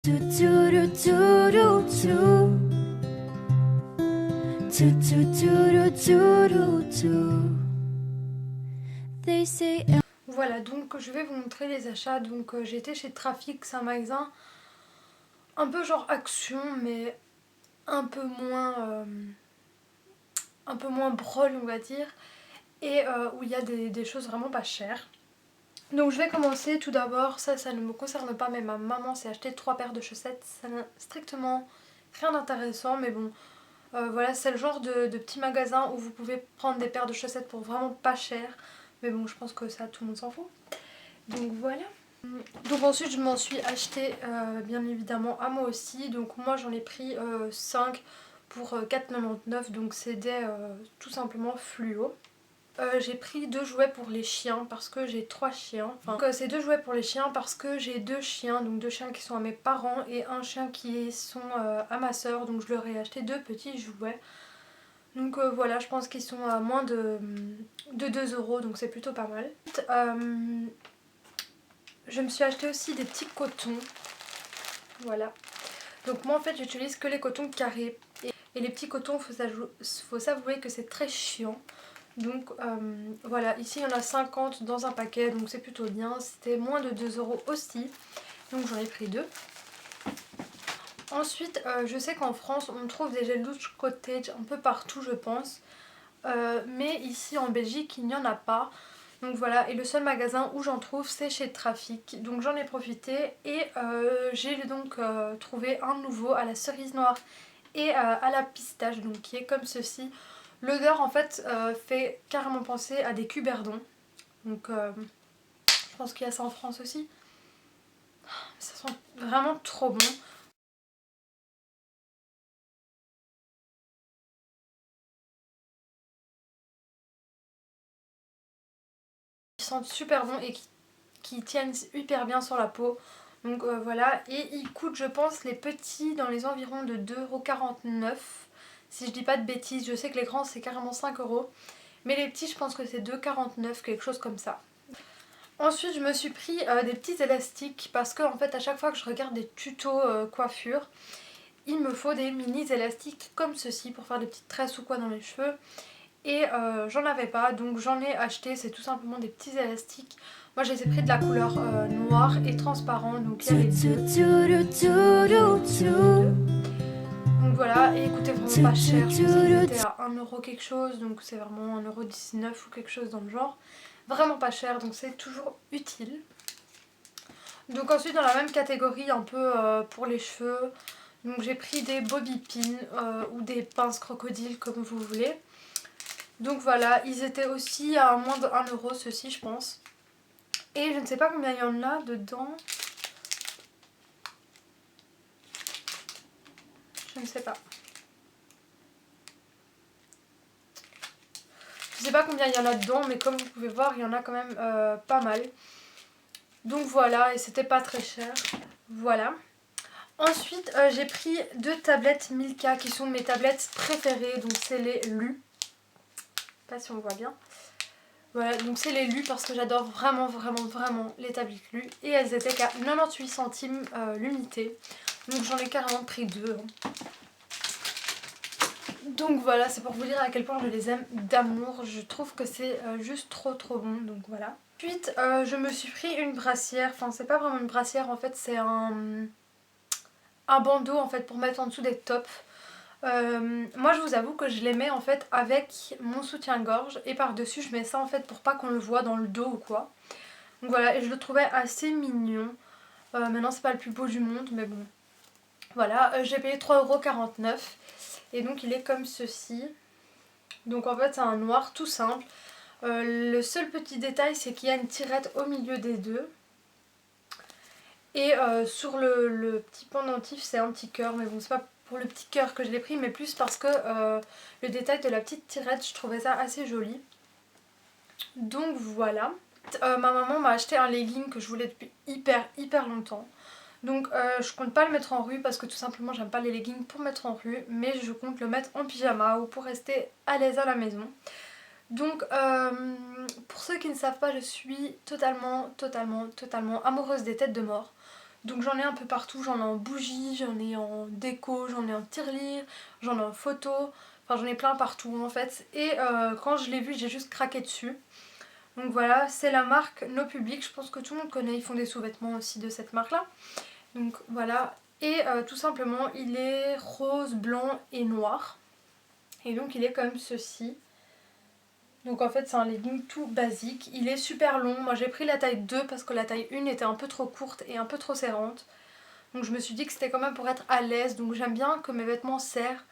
Voilà, donc je vais vous montrer les achats. Donc j'ai été chez Trafic, c'est un magasin un peu genre Action, mais un peu moins brol, on va dire, et où il y a des choses vraiment pas chères. Donc je vais commencer tout d'abord, ça ne me concerne pas, mais ma maman s'est acheté 3 paires de chaussettes, ça n'a strictement rien d'intéressant, mais bon, voilà, c'est le genre de petit magasin où vous pouvez prendre des paires de chaussettes pour vraiment pas cher, mais bon, je pense que ça, tout le monde s'en fout. Donc voilà. Donc ensuite je m'en suis acheté bien évidemment à moi aussi, donc moi j'en ai pris 5 pour 4,99, donc c'est des tout simplement fluo. J'ai pris 2 jouets pour les chiens parce que j'ai 3 chiens. Enfin, donc c'est 2 jouets pour les chiens parce que j'ai 2 chiens, donc 2 chiens qui sont à mes parents et un chien qui sont à ma soeur, donc je leur ai acheté 2 petits jouets. Donc voilà, je pense qu'ils sont à moins de 2 €, donc c'est plutôt pas mal. Je me suis acheté aussi des petits cotons, voilà. Donc moi en fait j'utilise que les cotons carrés et les petits cotons, faut s'avouer que c'est très chiant. Donc voilà, ici il y en a 50 dans un paquet, donc c'est plutôt bien. C'était moins de 2 € aussi, donc j'en ai pris 2. Ensuite, je sais qu'en France on trouve des gels douche cottage un peu partout je pense. Mais ici en Belgique il n'y en a pas. Donc voilà, et le seul magasin où j'en trouve c'est chez Trafic. Donc j'en ai profité et j'ai donc trouvé un nouveau à la cerise noire et à la pistache, donc qui est comme ceci. L'odeur en fait fait carrément penser à des cuberdons. Donc je pense qu'il y a ça en France aussi. Ça sent vraiment trop bon. Ils sentent super bon et qui tiennent hyper bien sur la peau. Donc voilà, et ils coûtent je pense les petits dans les environs de 2,49 €. Si je dis pas de bêtises, je sais que les grands c'est carrément 5 €. Mais les petits je pense que c'est 2,49 €, quelque chose comme ça. Ensuite je me suis pris des petits élastiques parce que en fait à chaque fois que je regarde des tutos coiffure, il me faut des mini élastiques comme ceci pour faire des petites tresses ou quoi dans les cheveux. Et j'en avais pas, donc j'en ai acheté, c'est tout simplement des petits élastiques. Moi je les ai pris de la couleur noire et transparent, donc il y a les deux. Donc voilà, et écoutez vraiment pas cher, je pense qu'ils étaient à 1 € quelque chose, donc c'est vraiment 1,19 € ou quelque chose dans le genre. Vraiment pas cher, donc c'est toujours utile. Donc ensuite dans la même catégorie un peu pour les cheveux, donc j'ai pris des bobby pins ou des pinces crocodiles comme vous voulez. Donc voilà, ils étaient aussi à moins de 1 € ceux-ci je pense. Et je ne sais pas combien il y en a dedans. Je ne sais pas. Je ne sais pas combien il y en a dedans, mais comme vous pouvez voir, il y en a quand même pas mal. Donc voilà, et c'était pas très cher. Voilà. Ensuite, j'ai pris 2 tablettes Milka qui sont mes tablettes préférées. Donc c'est les Lu. Je sais pas si on voit bien. Voilà, donc c'est les Lu parce que j'adore vraiment les tablettes Lu. Et elles étaient qu'à 98 centimes l'unité. Donc j'en ai carrément pris 2. Donc voilà, c'est pour vous dire à quel point je les aime d'amour. Je trouve que c'est juste trop bon, donc voilà. Ensuite, je me suis pris une brassière. Enfin, c'est pas vraiment une brassière, en fait, c'est un bandeau en fait pour mettre en dessous des tops. Moi je vous avoue que je les mets en fait avec mon soutien-gorge et par-dessus je mets ça en fait pour pas qu'on le voit dans le dos ou quoi. Donc voilà, et je le trouvais assez mignon. Maintenant c'est pas le plus beau du monde mais bon. Voilà, j'ai payé 3,49 € et donc il est comme ceci. Donc en fait c'est un noir tout simple. Le seul petit détail c'est qu'il y a une tirette au milieu des deux. Et sur le petit pendentif c'est un petit cœur, mais bon c'est pas pour le petit cœur que je l'ai pris, mais plus parce que le détail de la petite tirette je trouvais ça assez joli. Donc voilà. Ma maman m'a acheté un legging que je voulais depuis hyper longtemps. Donc je compte pas le mettre en rue parce que tout simplement j'aime pas les leggings pour mettre en rue, mais je compte le mettre en pyjama ou pour rester à l'aise à la maison. Donc pour ceux qui ne savent pas, je suis totalement amoureuse des têtes de mort. Donc j'en ai un peu partout, j'en ai en bougie, j'en ai en déco, j'en ai en tirelire, j'en ai en photo, enfin j'en ai plein partout en fait. Et quand je l'ai vu, j'ai juste craqué dessus. Donc voilà, c'est la marque No Public, je pense que tout le monde connaît, ils font des sous-vêtements aussi de cette marque là. Donc voilà, et tout simplement il est rose, blanc et noir. Et donc il est comme ceci. Donc en fait c'est un legging tout basique, il est super long, moi j'ai pris la taille 2 parce que la taille 1 était un peu trop courte et un peu trop serrante. Donc je me suis dit que c'était quand même pour être à l'aise, donc j'aime bien que mes vêtements serrent.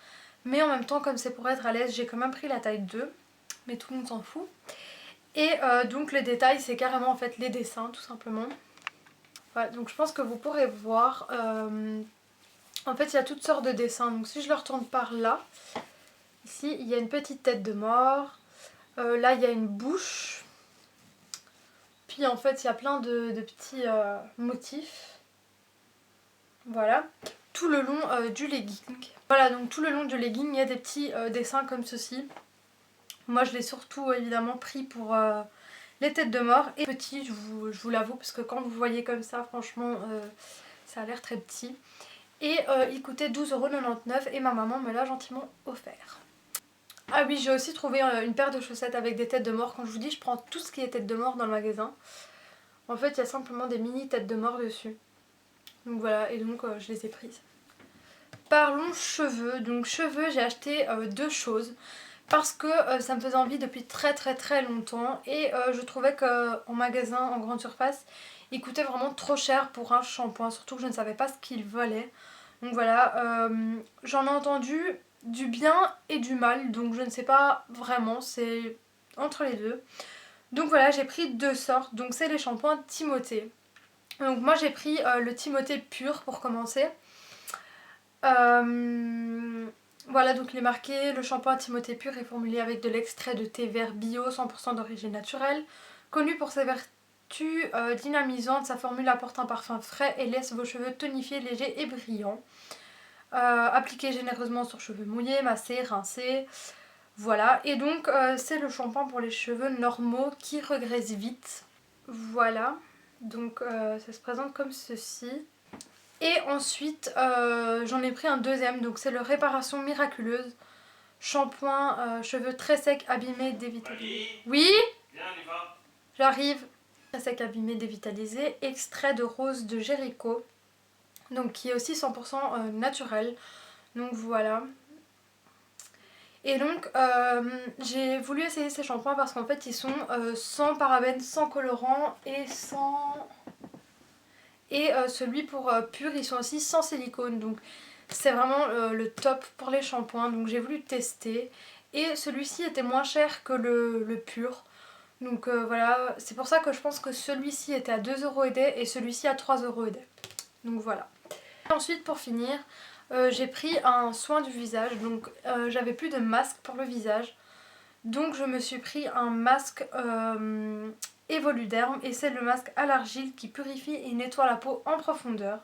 Mais en même temps comme c'est pour être à l'aise, j'ai quand même pris la taille 2, mais tout le monde s'en fout. Et donc les détails c'est carrément en fait les dessins tout simplement. Voilà, donc je pense que vous pourrez voir, en fait il y a toutes sortes de dessins, donc si je le retourne par là, ici il y a une petite tête de mort. Là il y a une bouche, puis en fait il y a plein de petits motifs, voilà, tout le long du legging. Voilà, donc tout le long du legging il y a des petits dessins comme ceci. Moi je l'ai surtout évidemment pris pour les têtes de mort et petit, je vous l'avoue, parce que quand vous voyez comme ça franchement ça a l'air très petit. Et il coûtait 12,99 € et ma maman me l'a gentiment offert. Ah oui, j'ai aussi trouvé une paire de chaussettes avec des têtes de mort. Quand je vous dis, je prends tout ce qui est tête de mort dans le magasin. En fait, il y a simplement des mini têtes de mort dessus. Donc voilà, et donc je les ai prises. Parlons cheveux. Donc cheveux, j'ai acheté deux choses. Parce que ça me faisait envie depuis très longtemps. Et je trouvais qu'en magasin, en grande surface, il coûtait vraiment trop cher pour un shampoing. Surtout que je ne savais pas ce qu'il valait. Donc voilà, j'en ai entendu du bien et du mal, donc je ne sais pas vraiment, c'est entre les deux. Donc voilà, j'ai pris deux sortes, donc c'est les shampoings Timothée. Donc moi j'ai pris le Timothée pur pour commencer. Voilà, donc il est marqué: le shampoing Timothée pur est formulé avec de l'extrait de thé vert bio 100% d'origine naturelle. Connu pour ses vertus dynamisantes, sa formule apporte un parfum frais et laisse vos cheveux tonifiés, légers et brillants. Appliqué généreusement sur cheveux mouillés, massés, rincés. Voilà, et donc c'est le shampoing pour les cheveux normaux qui regraissent vite. Voilà, donc ça se présente comme ceci. Et ensuite j'en ai pris un deuxième, donc c'est le Réparation Miraculeuse. Shampoing cheveux très secs, abîmés, dévitalisés. Oui, viens, on y va. J'arrive. Très sec, abîmé, dévitalisé. Extrait de rose de Jéricho. Donc qui est aussi 100% naturel. Donc voilà. Et donc j'ai voulu essayer ces shampoings parce qu'en fait ils sont sans parabènes, sans colorant et sans... Et celui pour pur, ils sont aussi sans silicone. Donc c'est vraiment le top pour les shampoings. Donc j'ai voulu tester. Et celui-ci était moins cher que le pur. Donc voilà, c'est pour ça que je pense que celui-ci était à 2 € et des et celui-ci à 3 € et des. Donc voilà. Et ensuite pour finir, j'ai pris un soin du visage. Donc j'avais plus de masque pour le visage. Donc je me suis pris un masque Evoluderm et c'est le masque à l'argile qui purifie et nettoie la peau en profondeur.